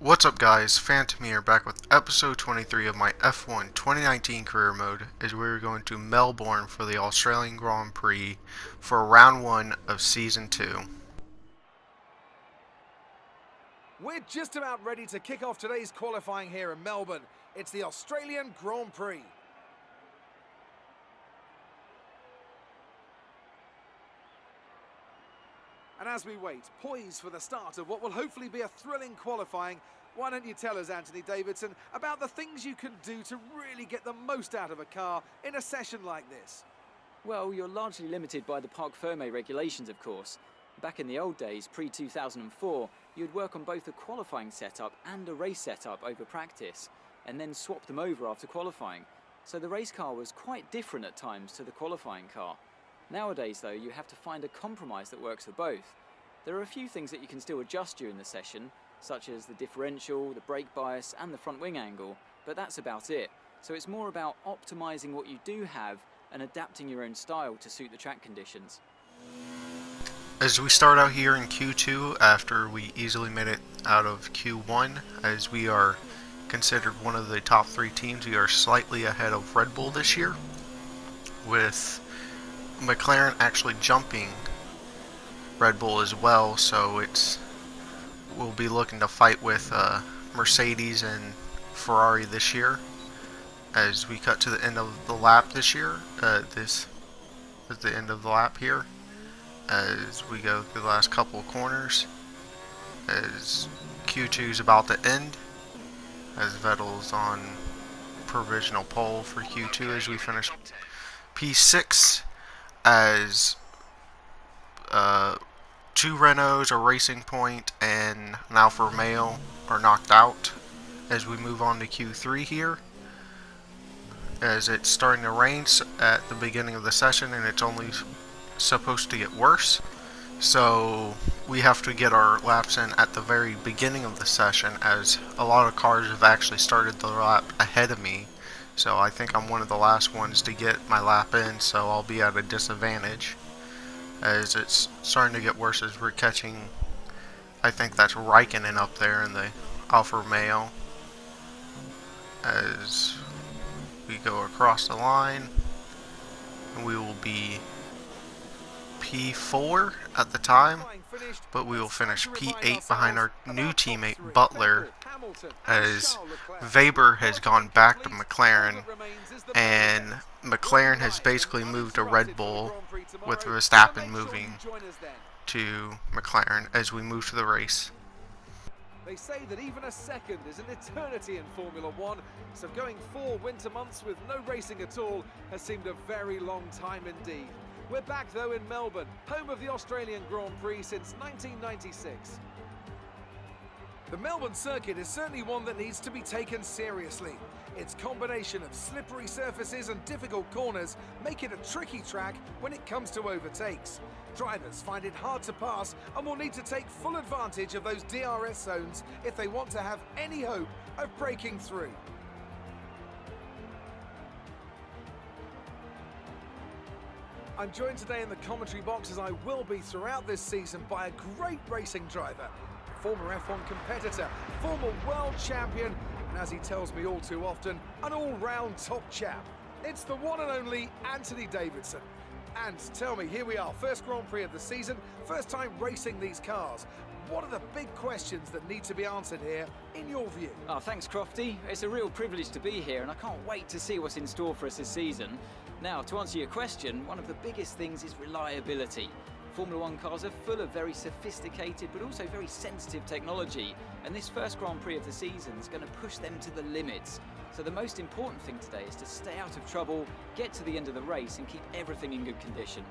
What's up guys, Phantom here back with episode 23 of my F1 2019 career mode as we're going to Melbourne for the Australian Grand Prix for round 1 of season 2. We're just about ready to kick off today's qualifying here in Melbourne. It's the Australian Grand Prix. And as we wait, poised for the start of what will hopefully be a thrilling qualifying, why don't you tell us, Anthony Davidson, about the things you can do to really get the most out of a car in a session like this? Well, you're largely limited by the Parc Fermé regulations, of course. Back in the old days, pre-2004, you'd work on both a qualifying setup and a race setup over practice, and then swap them over after qualifying. So the race car was quite different at times to the qualifying car. Nowadays, though, you have to find a compromise that works for both. There are a few things that you can still adjust during the session, such as the differential, the brake bias, and the front wing angle, but that's about it. So it's more about optimizing what you do have and adapting your own style to suit the track conditions. As we start out here in Q2 after we easily made it out of Q1, as we are considered one of the top 3 teams, we are slightly ahead of Red Bull this year, with McLaren actually jumping Red Bull as well, so we'll be looking to fight with Mercedes and Ferrari this year as we cut to the end of the lap this year. This is the end of the lap here as we go through the last couple of corners as Q2 is about to end, as Vettel's on provisional pole for Q2 as we finish P6, as 2 Renaults, a Racing Point, and an Alfa Romeo are knocked out as we move on to Q3 here, as it's starting to rain at the beginning of the session and it's only supposed to get worse, so we have to get our laps in at the very beginning of the session, as a lot of cars have actually started the lap ahead of me. So I think I'm one of the last ones to get my lap in, so I'll be at a disadvantage as it's starting to get worse as we're catching, I think that's Raikkonen up there in the Alfa Romeo, as we go across the line, and we will be P4 at the time, but we will finish P8 behind our new teammate Butler, as Weber has gone back to McLaren, and McLaren has basically moved to Red Bull, with Verstappen moving to McLaren as we move to the race. They say that even a second is an eternity in Formula One, so going 4 winter months with no racing at all has seemed a very long time indeed. We're back though in Melbourne, home of the Australian Grand Prix since 1996. The Melbourne circuit is certainly one that needs to be taken seriously. Its combination of slippery surfaces and difficult corners make it a tricky track when it comes to overtakes. Drivers find it hard to pass and will need to take full advantage of those DRS zones if they want to have any hope of breaking through. I'm joined today in the commentary box, as I will be throughout this season, by a great racing driver, former F1 competitor, former world champion, and as he tells me all too often, an all-round top chap. It's the one and only Anthony Davidson. And tell me, here we are, first Grand Prix of the season, first time racing these cars. What are the big questions that need to be answered here, in your view? Oh, thanks, Crofty. It's a real privilege to be here, and I can't wait to see what's in store for us this season. Now, to answer your question, one of the biggest things is reliability. Formula One cars are full of very sophisticated but also very sensitive technology, and this first Grand Prix of the season is going to push them to the limits. So the most important thing today is to stay out of trouble, get to the end of the race and keep everything in good condition.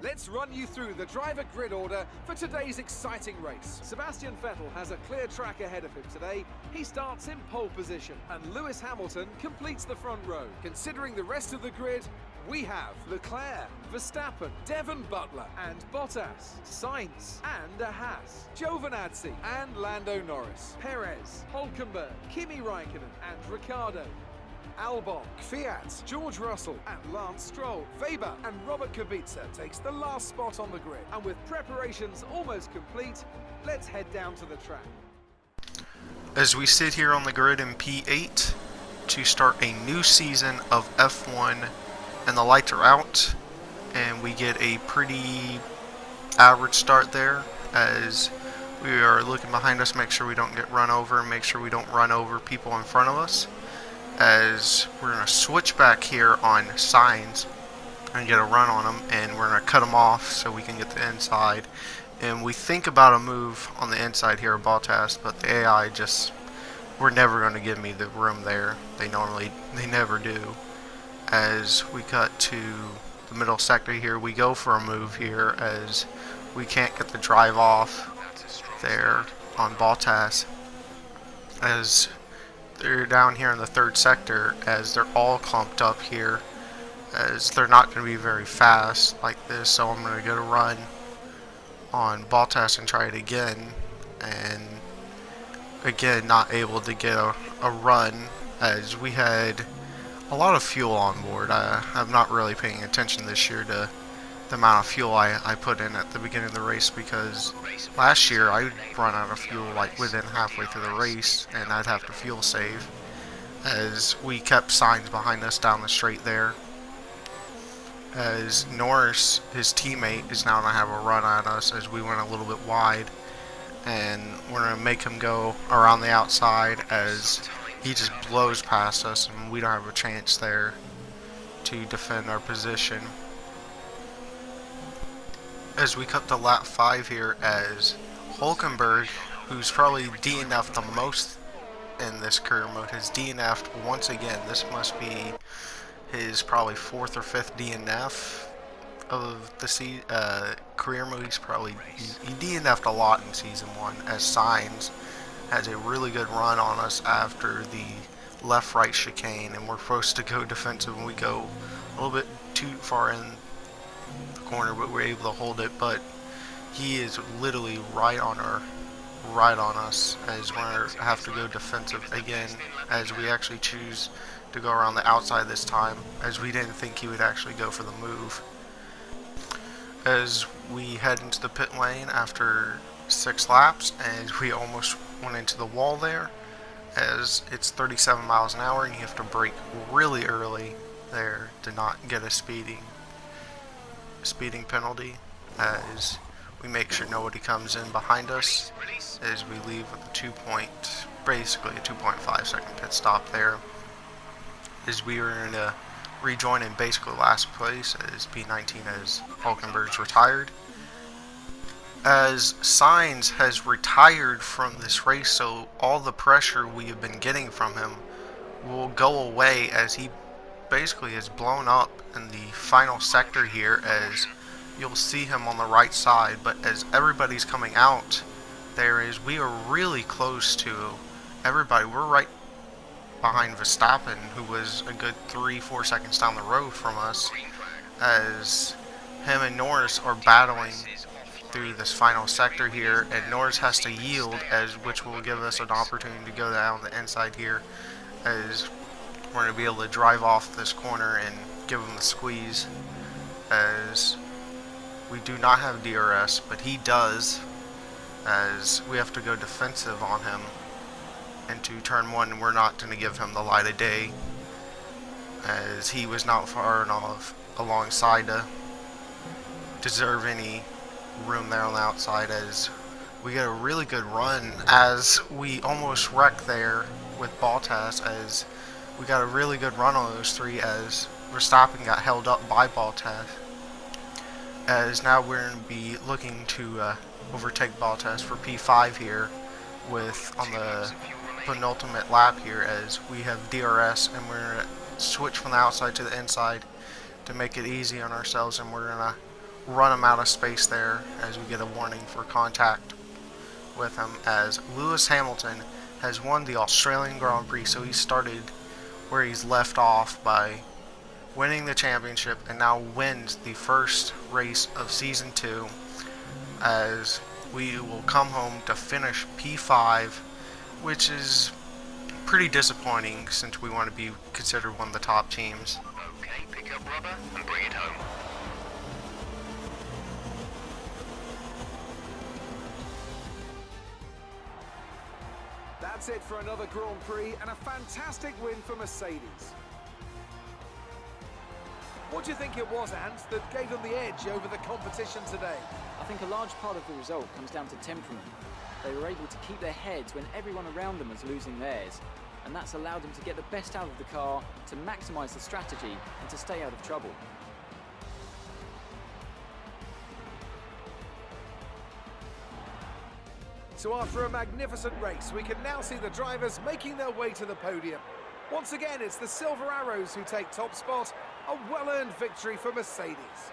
Let's run you through the driver grid order for today's exciting race. Sebastian Vettel has a clear track ahead of him today. He starts in pole position, and Lewis Hamilton completes the front row. Considering the rest of the grid, we have Leclerc, Verstappen, Devon Butler and Bottas, Sainz and a Haas, Giovinazzi and Lando Norris, Perez, Hülkenberg, Kimi Raikkonen and Ricciardo, Albon, Fiat, George Russell and Lance Stroll. Weber and Robert Kubica takes the last spot on the grid. And with preparations almost complete, let's head down to the track. As we sit here on the grid in P8 to start a new season of F1, and the lights are out, and we get a pretty average start there as we are looking behind us, make sure we don't get run over, and make sure we don't run over people in front of us, as we're going to switch back here on Sainz and get a run on them, and we're going to cut them off so we can get the inside. And we think about a move on the inside here of Bottas, but the AI just were never going to give me the room there. They never do. As we cut to the middle sector here, we go for a move here as we can't get the drive off there on Bottas, as they're down here in the third sector, as they're all clumped up here, as they're not going to be very fast like this. So I'm going to get a run on Bottas and try it again, and again not able to get a run, as we had a lot of fuel on board. I'm not really paying attention this year to the amount of fuel I put in at the beginning of the race, because last year I would run out of fuel like within halfway through the race, and I'd have to fuel save, as we kept Sainz behind us down the straight there, as Norris, his teammate, is now going to have a run at us as we went a little bit wide, and we're going to make him go around the outside as he just blows past us, and we don't have a chance there to defend our position. As we cut to lap 5 here, as Hulkenberg, who's probably DNF'd the most in this career mode, has DNF'd once again. This must be his probably 4th or 5th DNF of the career mode. He DNF'd a lot in season 1, as Sainz has a really good run on us after the left-right chicane, and we're supposed to go defensive, and we go a little bit too far in the corner, but we're able to hold it. But he is literally right on us, as we're going to have to go defensive again, as we actually choose to go around the outside this time, as we didn't think he would actually go for the move. As we head into the pit lane after 6 laps, and we almost went into the wall there, as it's 37 miles an hour and you have to brake really early there to not get a speeding penalty, as we make sure nobody comes in behind us, as we leave with basically a 2.5 second pit stop there, as we were going to rejoin in basically last place as P19, as Hulkenberg's retired. As Sainz has retired from this race, so all the pressure we have been getting from him will go away, as he basically is blown up in the final sector here, as you'll see him on the right side. But as everybody's coming out, we are really close to everybody. We're right behind Verstappen, who was a good 3-4 seconds down the road from us, as him and Norris are battling through this final sector here, and Norris has to yield, which will give us an opportunity to go down the inside here, as we're going to be able to drive off this corner and give him the squeeze, as we do not have DRS, but he does, as we have to go defensive on him into turn 1, and we're not going to give him the light of day, as he was not far enough alongside to deserve any room there on the outside, as we get a really good run, as we almost wrecked there with Bottas, as we got a really good run on those 3, as Verstappen got held up by Bottas, as now we're going to be looking to overtake Bottas for P5 here on the penultimate lap here, as we have DRS, and we're going to switch from the outside to the inside to make it easy on ourselves, and we're going to run him out of space there, as we get a warning for contact with him, as Lewis Hamilton has won the Australian Grand Prix, so he started where he's left off by winning the championship, and now wins the first race of season 2, as we will come home to finish P5, which is pretty disappointing since we want to be considered one of the top teams. Okay, pick up rubber and bring it home. that's it for another Grand Prix and a fantastic win for Mercedes. What do you think it was, Ant, that gave them the edge over the competition today? I think a large part of the result comes down to temperament. They were able to keep their heads when everyone around them was losing theirs, and that's allowed them to get the best out of the car, to maximise the strategy, and to stay out of trouble. So after a magnificent race, we can now see the drivers making their way to the podium. Once again, it's the Silver Arrows who take top spot, a well-earned victory for Mercedes.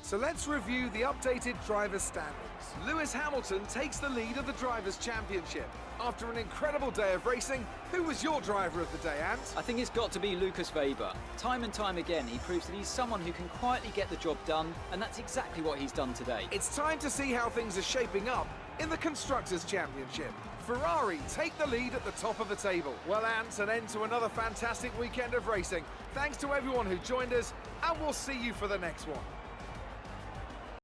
So let's review the updated drivers' standings. Lewis Hamilton takes the lead of the Drivers' Championship. After an incredible day of racing, who was your driver of the day, Ant? I think it's got to be Lucas Weber. Time and time again, he proves that he's someone who can quietly get the job done, and that's exactly what he's done today. It's time to see how things are shaping up in the Constructors' Championship. Ferrari take the lead at the top of the table. Well, Ant, an end to another fantastic weekend of racing. Thanks to everyone who joined us, and we'll see you for the next one.